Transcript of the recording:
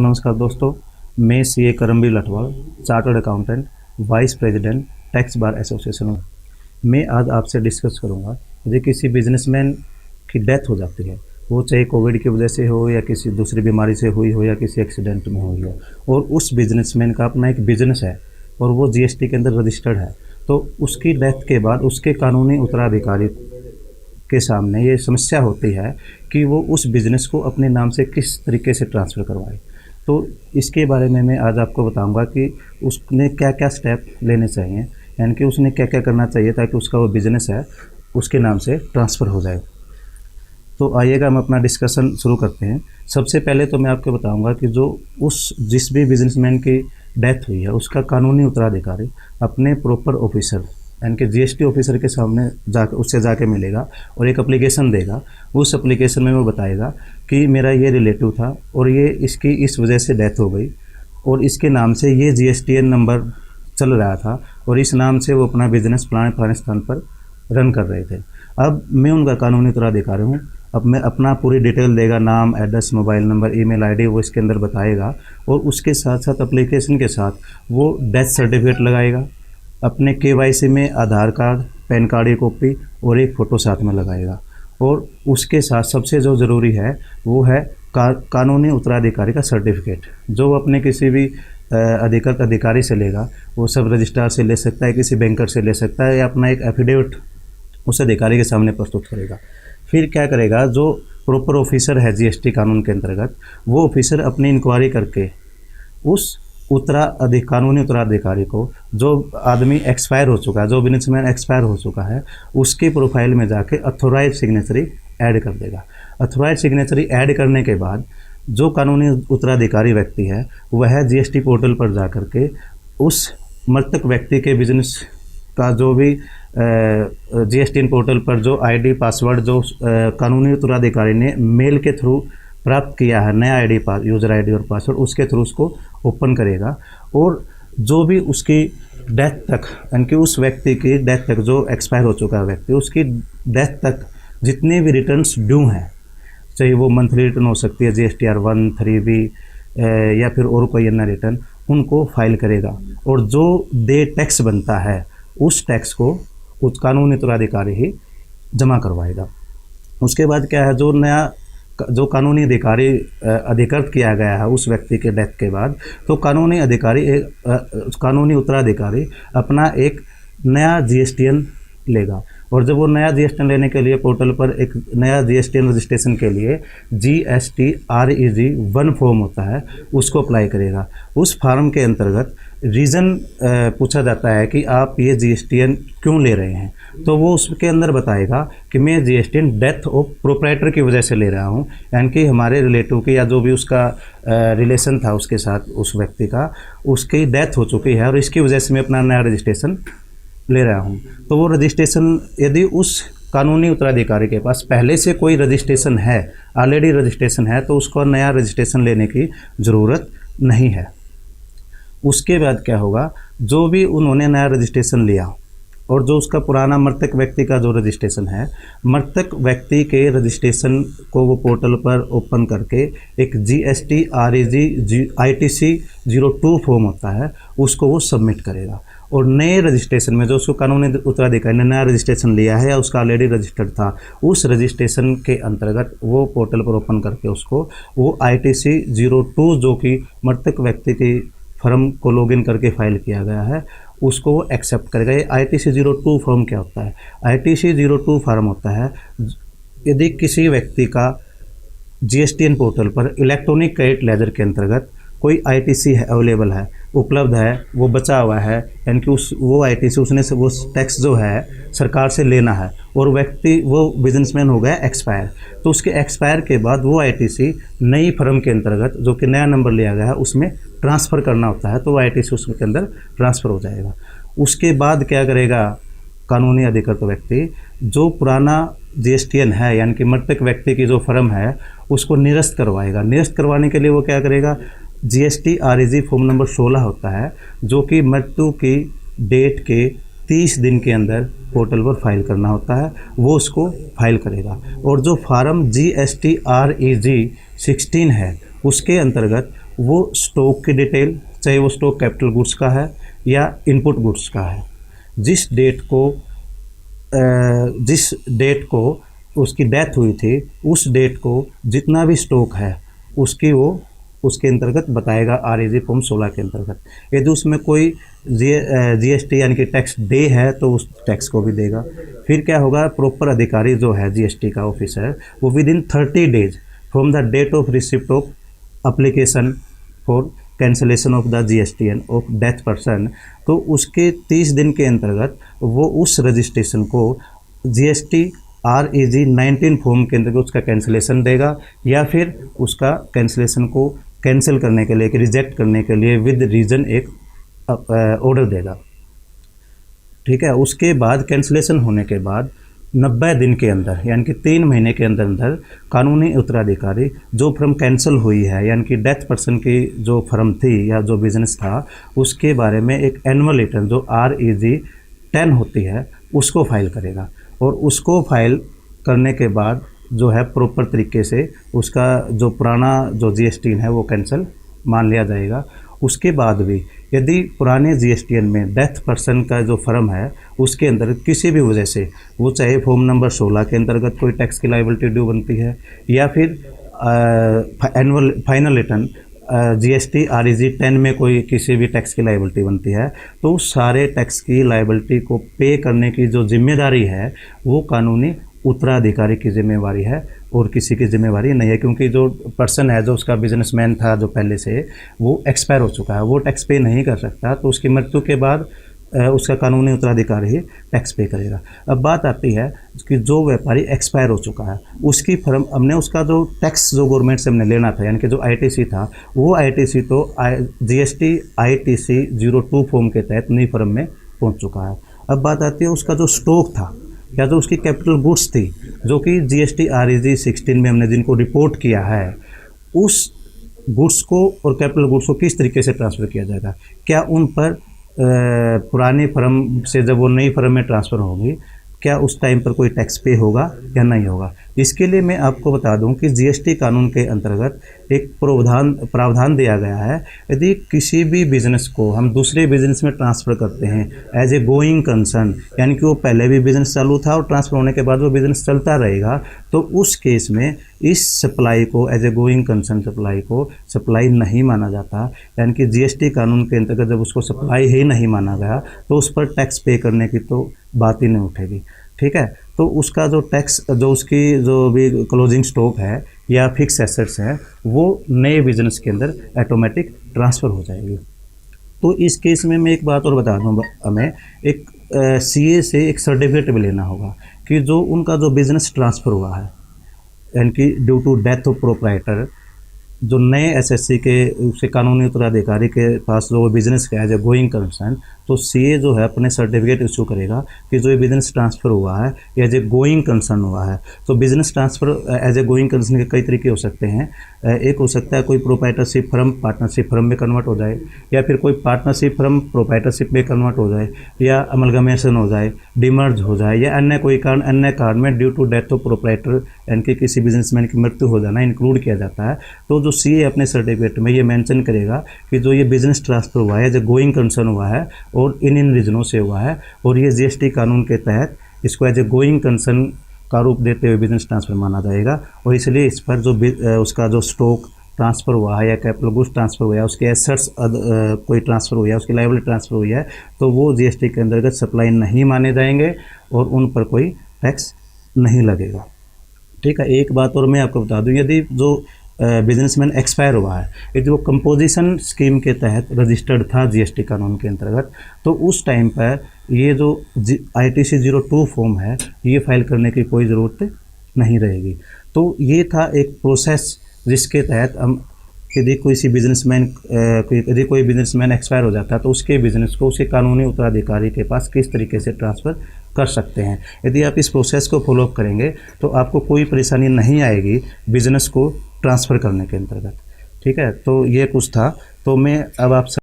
नमस्कार दोस्तों, मैं CA Karambir Latwal, chartered accountant, vice president tax bar association हूँ। मैं आज आपसे डिस्कस करूँगा यदि किसी बिजनेसमैन की डेथ हो जाती है, वो चाहे कोविड की वजह से हो या किसी दूसरी बीमारी से हुई हो या किसी एक्सीडेंट में हुई हो, और उस बिजनेसमैन का अपना एक बिजनेस है और वो जीएसटी के अंदर रजिस्टर्ड है, तो उसकी डेथ के बाद उसके कानूनी उत्तराधिकारी के सामने ये समस्या होती है कि वो उस बिज़नेस को अपने नाम से किस तरीके से ट्रांसफ़र करवाए। तो इसके बारे में मैं आज आपको बताऊंगा कि उसने क्या क्या स्टेप लेने चाहिए, यानी कि उसने क्या क्या करना चाहिए ताकि उसका वो बिज़नेस है उसके नाम से ट्रांसफ़र हो जाए। तो आइएगा हम अपना डिस्कशन शुरू करते हैं। सबसे पहले तो मैं आपको बताऊंगा कि जिस भी बिजनेसमैन की डेथ हुई है उसका कानूनी उत्तराधिकारी अपने प्रॉपर ऑफिसर यानी कि जीएसटी ऑफिसर के सामने उससे जाके मिलेगा और एक एप्लीकेशन देगा। उस एप्लीकेशन में वो बताएगा कि मेरा ये रिलेटिव था और ये इसकी इस वजह से डेथ हो गई और इसके नाम से ये जीएसटीएन नंबर चल रहा था और इस नाम से वो अपना बिजनेस फलाने स्थान पर रन कर रहे थे। अब मैं उनका कानूनी उत्तराधिकारी हूँ। अब मैं अपना पूरी डिटेल देगा, नाम, address, mobile number, email ID वो इसके अंदर बताएगा और उसके साथ साथ एप्लीकेशन के साथ वो डेथ सर्टिफिकेट लगाएगा, अपने केवाईसी में आधार कार्ड, पैन कार्ड की कॉपी और एक फ़ोटो साथ में लगाएगा। और उसके साथ सबसे जो ज़रूरी है वो है कानूनी उत्तराधिकारी का सर्टिफिकेट, जो अपने किसी भी अधिकृत अधिकारी से लेगा। वो सब रजिस्ट्रार से ले सकता है, किसी बैंकर से ले सकता है, या अपना एक एफिडेविट उस अधिकारी के सामने प्रस्तुत करेगा। फिर क्या करेगा, जो प्रॉपर ऑफिसर है जीएसटी कानून के अंतर्गत, वो ऑफिसर अपनी इंक्वायरी करके उस कानूनी उत्तराधिकारी को, जो आदमी एक्सपायर हो चुका है, जो बिजनेसमैन एक्सपायर हो चुका है, उसकी प्रोफाइल में जाके अथोराइज सिग्नेचरी ऐड कर देगा। अथोराइज सिग्नेचरी ऐड करने के बाद जो कानूनी उत्तराधिकारी व्यक्ति है वह जीएसटी पोर्टल पर जा कर के उस मृतक व्यक्ति के बिजनेस का जो भी जीएसटी पोर्टल पर जो आईडी पासवर्ड जो कानूनी उत्तराधिकारी ने मेल के थ्रू प्राप्त किया है, नया आईडी यूज़र आईडी और पासवर्ड, उसके थ्रू उसको ओपन करेगा। और जो भी उसकी डेथ तक, यानी कि उस व्यक्ति की डेथ तक, जो एक्सपायर हो चुका है व्यक्ति, उसकी डेथ तक जितने भी रिटर्न्स ड्यू हैं, चाहे वो मंथली रिटर्न हो सकती है, GSTR 1, 3B या फिर और कोई अन्य रिटर्न, उनको फाइल करेगा। और जो दे टैक्स बनता है उस टैक्स को उस कानूनी उत्तराधिकारी ही जमा करवाएगा। उसके बाद क्या है, जो कानूनी अधिकारी अधिकृत किया गया है उस व्यक्ति के डेथ के बाद, तो कानूनी उत्तराधिकारी अपना एक नया जीएसटीएन लेगा। और जब वो नया जीएसटीएन लेने के लिए पोर्टल पर एक नया जीएसटीएन रजिस्ट्रेशन के लिए GSTREG 1 फॉर्म होता है, उसको अप्लाई करेगा। उस फार्म के अंतर्गत रीज़न पूछा जाता है कि आप ये जीएसटीएन क्यों ले रहे हैं, तो वो उसके अंदर बताएगा कि मैं जीएसटीएन डेथ ऑफ प्रोप्राइटर की वजह से ले रहा हूँ, यानी कि हमारे रिलेटिव की या जो भी उसका रिलेशन था उसके साथ, उस व्यक्ति का, उसकी डेथ हो चुकी है और इसकी वजह से मैं अपना नया रजिस्ट्रेशन ले रहा हूँ। तो वो रजिस्ट्रेशन, यदि उस कानूनी उत्तराधिकारी के पास पहले से कोई रजिस्ट्रेशन है, ऑलरेडी रजिस्ट्रेशन है, तो उसको नया रजिस्ट्रेशन लेने की ज़रूरत नहीं है। उसके बाद क्या होगा, जो भी उन्होंने नया रजिस्ट्रेशन लिया और जो उसका पुराना मृतक व्यक्ति का जो रजिस्ट्रेशन है, मृतक व्यक्ति के रजिस्ट्रेशन को वो पोर्टल पर ओपन करके एक GSTREG ITC 02 फॉर्म होता है, उसको वो सबमिट करेगा। और नए रजिस्ट्रेशन में जो उसको कानूनी उत्तराधिकारी ने नया रजिस्ट्रेशन लिया है या उसका ऑलरेडी रजिस्टर्ड था, उस रजिस्ट्रेशन के अंतर्गत वो पोर्टल पर ओपन करके उसको वो ITC 02 जो कि मृतक व्यक्ति की फर्म को लॉगिन करके फाइल किया गया है, उसको वो एक्सेप्ट करेगा। ये ITC 02 फॉर्म क्या होता है? ITC 02 फॉर्म होता है, यदि किसी व्यक्ति का जीएसटीएन पोर्टल पर इलेक्ट्रॉनिक क्रेडिट लेजर के अंतर्गत कोई ITC है, अवेलेबल है, उपलब्ध है, वो बचा हुआ है, यानी कि वो ITC उसने से वो टैक्स जो है सरकार से लेना है और वो बिजनेसमैन हो गया एक्सपायर, तो उसके एक्सपायर के बाद वो ITC नई फर्म के अंतर्गत जो कि नया नंबर लिया गया है उसमें ट्रांसफ़र करना होता है, तो वो ITC उसके अंदर ट्रांसफ़र हो जाएगा। उसके बाद क्या करेगा कानूनी अधिकृत व्यक्ति, जो पुराना जीएसटीएन है यानी कि मृतक व्यक्ति की जो फर्म है उसको निरस्त करवाएगा। निरस्त करवाने के लिए वो क्या करेगा, GSTREG फॉर्म नंबर 16 होता है, जो कि मृत्यु की डेट के 30 दिन के अंदर पोर्टल पर फाइल करना होता है, वो उसको फाइल करेगा। और जो फार्म GSTREG 16 है उसके अंतर्गत वो स्टॉक की डिटेल, चाहे वो स्टॉक कैपिटल गुड्स का है या इनपुट गुड्स का है, जिस डेट को उसकी डेथ हुई थी, उस डेट को जितना भी स्टॉक है उसके अंतर्गत बताएगा REG फॉर्म 16 के अंतर्गत। यदि उसमें कोई GST यानी कि टैक्स डे है तो उस टैक्स को भी देगा। फिर क्या होगा, प्रॉपर अधिकारी जो है GST का ऑफिसर, वो within 30 days from the date of receipt of application for cancellation of the GSTN of death person, तो उसके 30 दिन के अंतर्गत वो उस रजिस्ट्रेशन को GST REG 19 फॉर्म के अंतर्गत उसका कैंसलेशन देगा, या फिर उसका कैंसलेशन को कैंसिल करने के लिए, रिजेक्ट करने के लिए विद रीज़न एक ऑर्डर देगा। ठीक है। उसके बाद कैंसलेशन होने के बाद 90 दिन के अंदर यानी कि 3 महीने के अंदर अंदर कानूनी उत्तराधिकारी जो फर्म कैंसिल हुई है, यानी कि डेथ पर्सन की जो फर्म थी या जो बिजनेस था, उसके बारे में एक एनुअल रिटर्न जो REG 10 होती है उसको फाइल करेगा। और उसको फाइल करने के बाद जो है प्रॉपर तरीके से उसका जो पुराना जो GSTN है वो कैंसिल मान लिया जाएगा। उसके बाद भी यदि पुराने GSTN में डेथ पर्सन का जो फर्म है उसके अंदर किसी भी वजह से वो चाहे फॉर्म नंबर 16 के अंतर्गत कोई टैक्स की लायबिलिटी ड्यू बनती है, या फिर फाइनल रिटर्न GST REG 10 में कोई किसी भी टैक्स की लायबिलिटी बनती है, तो सारे टैक्स की लायबिलिटी को पे करने की जो जिम्मेदारी है वो कानूनी उत्तराधिकारी की जिम्मेवारी है और किसी की जिम्मेवारी नहीं है। क्योंकि जो पर्सन है, जो उसका बिजनेसमैन था जो पहले से, वो एक्सपायर हो चुका है, वो टैक्स पे नहीं कर सकता, तो उसकी मृत्यु के बाद उसका कानूनी उत्तराधिकारी ही टैक्स पे करेगा। अब बात आती है कि जो व्यापारी एक्सपायर हो चुका है, उसकी फर्म, हमने उसका जो टैक्स जो गवर्नमेंट से हमने लेना था, यानी कि जो ITC था, वो ITC तो GST ITC 02 फॉर्म के तहत नई फर्म में पहुंच चुका है। अब बात आती है उसका जो स्टॉक था या जो उसकी कैपिटल गुड्स थी, जो कि GST REG 16 में हमने जिनको रिपोर्ट किया है, उस गुड्स को और कैपिटल गुड्स को किस तरीके से ट्रांसफ़र किया जाएगा। क्या उन पर पुरानी फर्म से जब वो नई फर्म में ट्रांसफ़र होगी, क्या उस टाइम पर कोई टैक्स पे होगा या नहीं होगा। इसके लिए मैं आपको बता दूं कि GST कानून के अंतर्गत एक प्रावधान दिया गया है। यदि किसी भी बिज़नेस को हम दूसरे बिज़नेस में ट्रांसफ़र करते हैं एज ए गोइंग कंसर्न, यानी कि वो पहले भी बिज़नेस चालू था और ट्रांसफ़र होने के बाद वो बिज़नेस चलता रहेगा, तो उस केस में इस सप्लाई को as a going concern supply को सप्लाई नहीं माना जाता। यानी कि GST कानून के अंतर्गत जब उसको सप्लाई ही नहीं माना गया तो उस पर टैक्स पे करने की तो बात ही नहीं उठेगी। ठीक है। तो उसका जो टैक्स, जो उसकी जो भी क्लोजिंग स्टॉक है या फिक्स एसेट्स हैं, वो नए बिजनेस के अंदर ऑटोमेटिक ट्रांसफ़र हो जाएगी। तो इस केस में मैं एक बात और बता दूँ, हमें एक CA से एक सर्टिफिकेट भी लेना होगा कि जो उनका जो बिज़नेस ट्रांसफ़र हुआ है, यानी कि due to death of proprietor, जो नए SSC के उसके कानूनी उत्तराधिकारी के पास जो बिज़नेस का एज ए गोइंग कंसर्न, तो CA जो है अपने सर्टिफिकेट इशू करेगा कि जो ये बिज़नेस ट्रांसफ़र हुआ है एज ए गोइंग कंसर्न हुआ है। तो business transfer as a going concern के कई तरीके हो सकते हैं। एक हो सकता है कोई प्रोप्राइटरशिप फर्म पार्टनरशिप फर्म में कन्वर्ट हो जाए, या फिर कोई पार्टनरशिप फर्म प्रोप्राइटरशिप में कन्वर्ट हो जाए, या अमलगमेशन हो जाए, डिमर्ज हो जाए, या अन्य कोई कारण, अन्य कारण में due to death of proprietor यानी कि किसी बिजनेसमैन की मृत्यु हो जाना इंक्लूड किया जाता है। तो जो CA अपने सर्टिफिकेट में ये मेंशन करेगा कि जो ये बिज़नेस ट्रांसफ़र हुआ है, जो गोइंग कंसर्न हुआ है और इन रीजनों से हुआ है, और ये GST कानून के तहत इसको एज ए गोइंग कंसर्न का रूप देते हुए बिजनेस ट्रांसफ़र माना जाएगा। और इसलिए इस पर जो उसका जो स्टॉक ट्रांसफ़र हुआ है या कैपिटल गुड्स ट्रांसफ़र हुआ है, उसके एसेट्स कोई ट्रांसफ़र हुआ है, उसकी लायबिलिटी ट्रांसफ़र हुई है, तो वो GST के अंतर्गत सप्लाई नहीं माने जाएंगे और उन पर कोई टैक्स नहीं लगेगा। ठीक है। एक बात और मैं आपको बता दूं, यदि जो बिजनेसमैन एक्सपायर हुआ है, यदि वो कंपोजिशन स्कीम के तहत रजिस्टर्ड था GST कानून के अंतर्गत, तो उस टाइम पर ये जो ITC 02 फॉर्म है ये फाइल करने की कोई ज़रूरत नहीं रहेगी। तो ये था एक प्रोसेस जिसके तहत हम यदि कोई बिजनेसमैन एक्सपायर हो जाता है तो उसके बिज़नेस को उसके कानूनी उत्तराधिकारी के पास किस तरीके से ट्रांसफ़र कर सकते हैं। यदि आप इस प्रोसेस को फॉलोअप करेंगे तो आपको कोई परेशानी नहीं आएगी बिज़नेस को ट्रांसफ़र करने के अंतर्गत। ठीक है। तो ये कुछ था। तो मैं अब आप